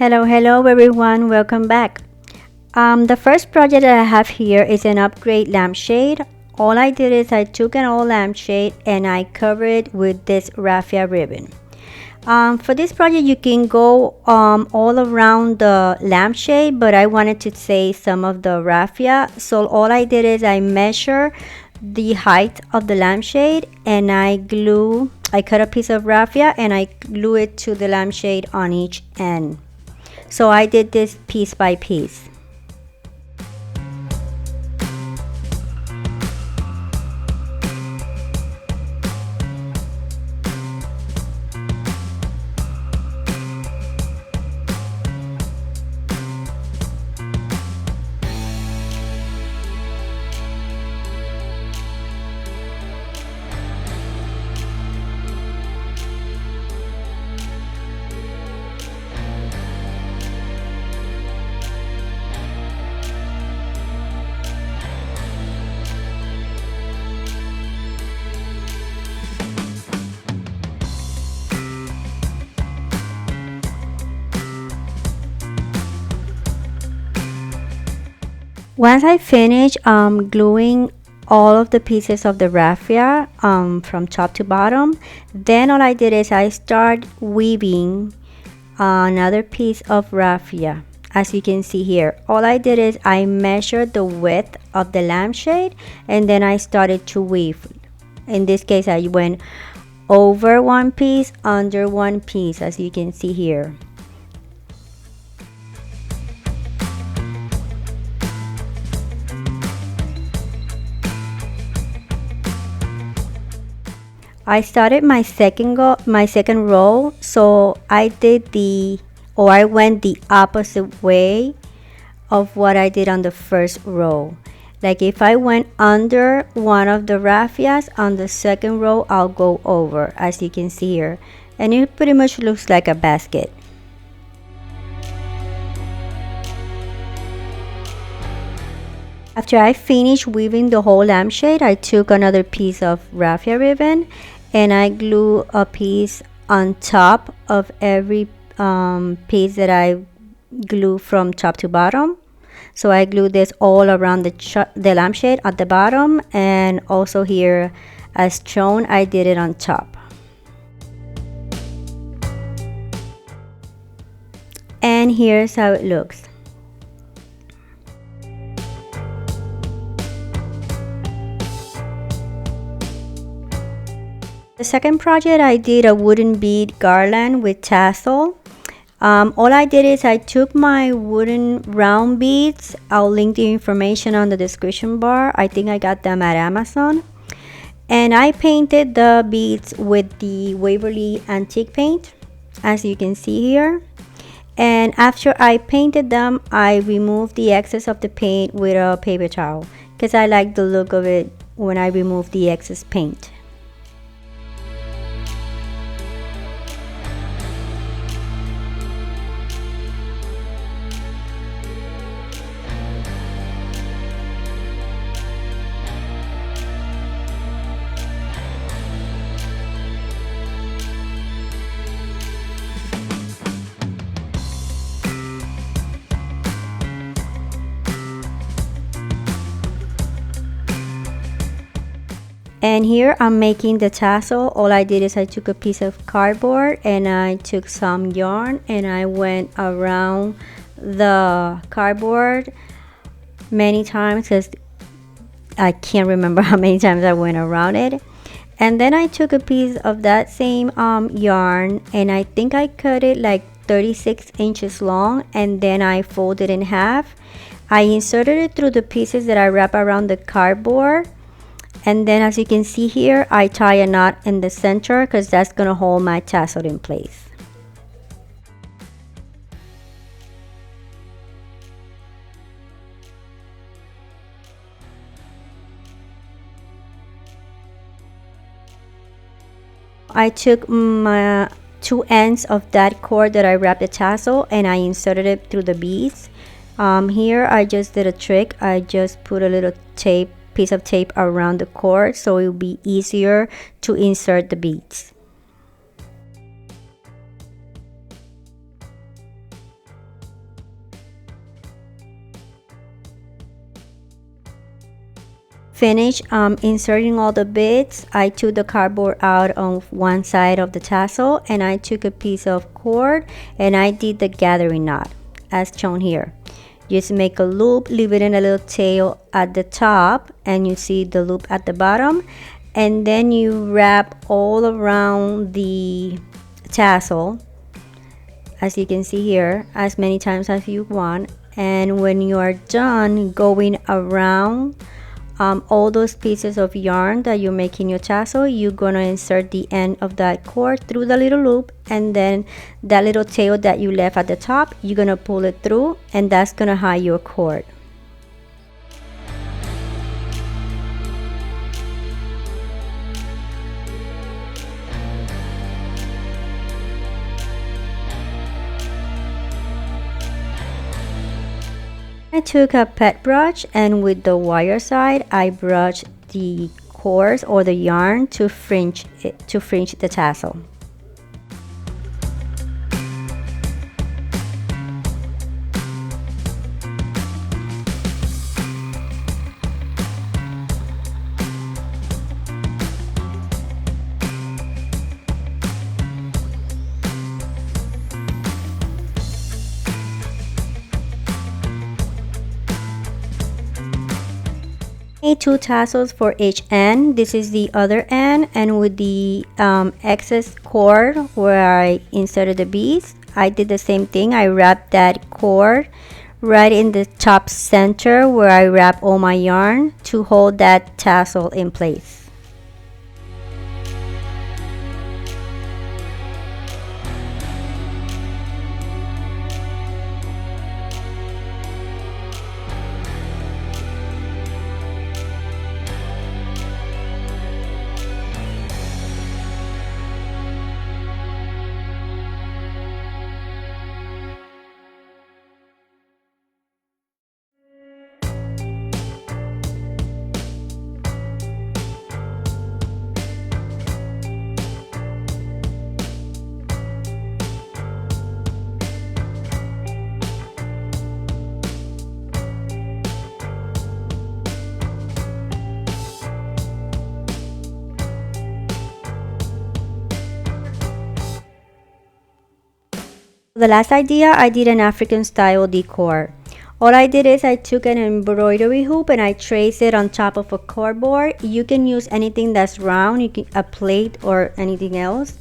Hello everyone, welcome back. The first project that I have here is an upgrade lampshade. All I did is I took an old lampshade and I covered it with this raffia ribbon. For this project you can go all around the lampshade, but I wanted to save some of the raffia, so all I did is I measure the height of the lampshade and I cut a piece of raffia and I glue it to the lampshade on each end. So I did this piece by piece. Once I finish gluing all of the pieces of the raffia from top to bottom, then all I did is I start weaving another piece of raffia. As you can see here, all I did is I measured the width of the lampshade and then I started to weave. In this case I went over one piece, under one piece, as you can see here. I started my second row, so I went the opposite way of what I did on the first row. Like if I went under one of the raffias, on the second row I'll go over, as you can see here, and it pretty much looks like a basket. After I finished weaving the whole lampshade, I took another piece of raffia ribbon and I glue a piece on top of every piece that I glue from top to bottom. So I glue this all around the lampshade at the bottom, and also here as shown I did it on top. And here's how it looks. The second project I did a wooden bead garland with tassel. All I did is I took my wooden round beads. I'll link the information on the description bar. I think I got them at Amazon. And I painted the beads with the Waverly Antique Paint, as you can see here. And after I painted them, I removed the excess of the paint with a paper towel because I like the look of it when I remove the excess paint. And here I'm making the tassel. All I did is I took a piece of cardboard and I took some yarn and I went around the cardboard many times because I can't remember how many times I went around it. And then I took a piece of that same yarn and I think I cut it like 36 inches long, and then I folded in half. I inserted it through the pieces that I wrap around the cardboard. And then as you can see here, I tie a knot in the center because that's going to hold my tassel in place. I took my two ends of that cord that I wrapped the tassel and I inserted it through the beads. Here I just did a trick. I just put a little piece of tape around the cord so it will be easier to insert the beads. finished inserting all the bits, I took the cardboard out on one side of the tassel, and I took a piece of cord and I did the gathering knot as shown here. Just make a loop, leave it in a little tail at the top, and you see the loop at the bottom, and then you wrap all around the tassel, as you can see here, as many times as you want. And when you are done going around all those pieces of yarn that you're making your tassel, you're gonna insert the end of that cord through the little loop, and then that little tail that you left at the top, you're gonna pull it through, and that's gonna hide your cord. I took a pet brush, and with the wire side I brushed the cords or the yarn to fringe the tassel. Two tassels for each end. This is the other end, and with the excess cord where I inserted the beads, I did the same thing. I wrapped that cord right in the top center where I wrap all my yarn to hold that tassel in place. The last idea, I did an African style decor. All I did is I took an embroidery hoop and I traced it on top of a cardboard. You can use anything that's round, you can a plate or anything else,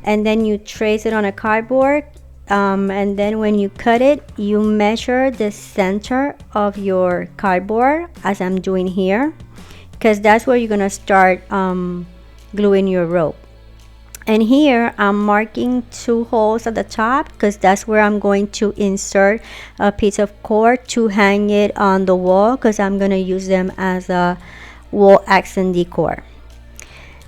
and then you trace it on a cardboard, and then when you cut it, you measure the center of your cardboard, as I'm doing here, because that's where you're gonna start gluing your rope. And here I'm marking 2 holes at the top because that's where I'm going to insert a piece of cord to hang it on the wall, because I'm going to use them as a wall accent decor.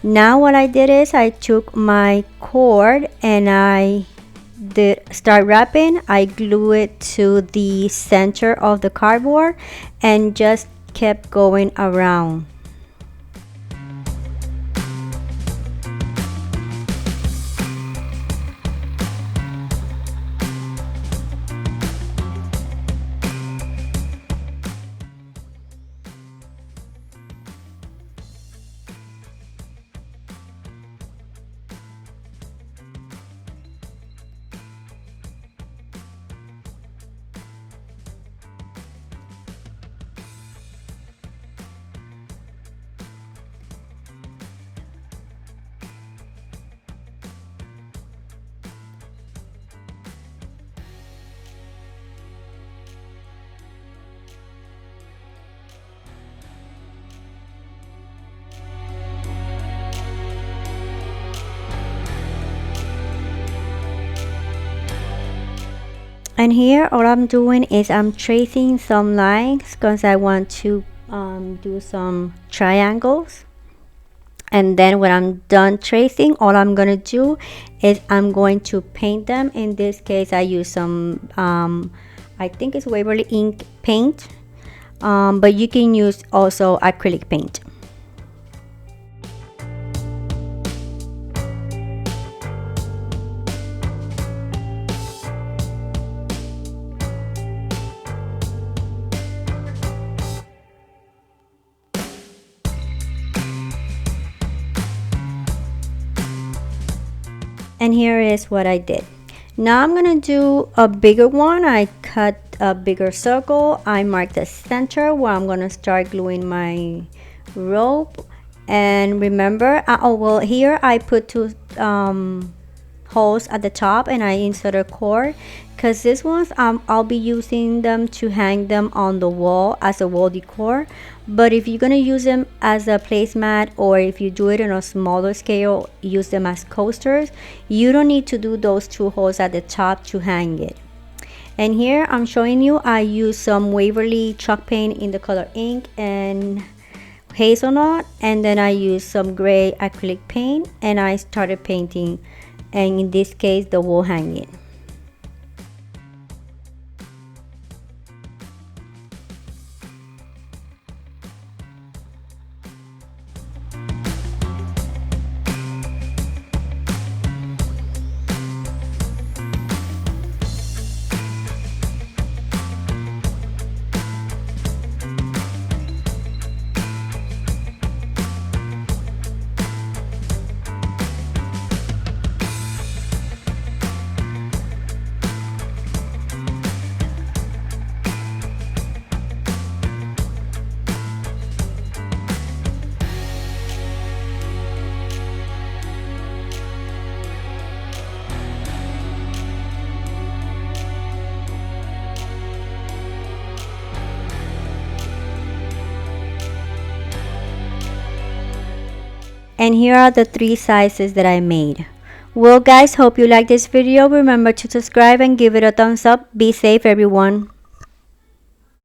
Now what I did is I took my cord and I did start wrapping. I glue it to the center of the cardboard and just kept going around. And here all I'm doing is I'm tracing some lines because I want to do some triangles. And then when I'm done tracing, all I'm gonna do is I'm going to paint them. In this case I use some I think it's Waverly Ink Paint, but you can use also acrylic paint. And here is what I did. Now I'm gonna do a bigger one. I cut a bigger circle. I marked the center where I'm gonna start gluing my rope. And remember, oh well, here I put two holes at the top and I insert a cord, because these ones I'll be using them to hang them on the wall as a wall decor. But if you're gonna use them as a placemat, or if you do it on a smaller scale, use them as coasters, you don't need to do those two holes at the top to hang it. And here I'm showing you, I use some Waverly chalk paint in the color ink and Hazelnut, and then I use some gray acrylic paint and I started painting, and in this case the wall hanging. And here are the 3 sizes that I made. Well guys, hope you like this video. Remember to subscribe and give it a thumbs up. Be safe everyone.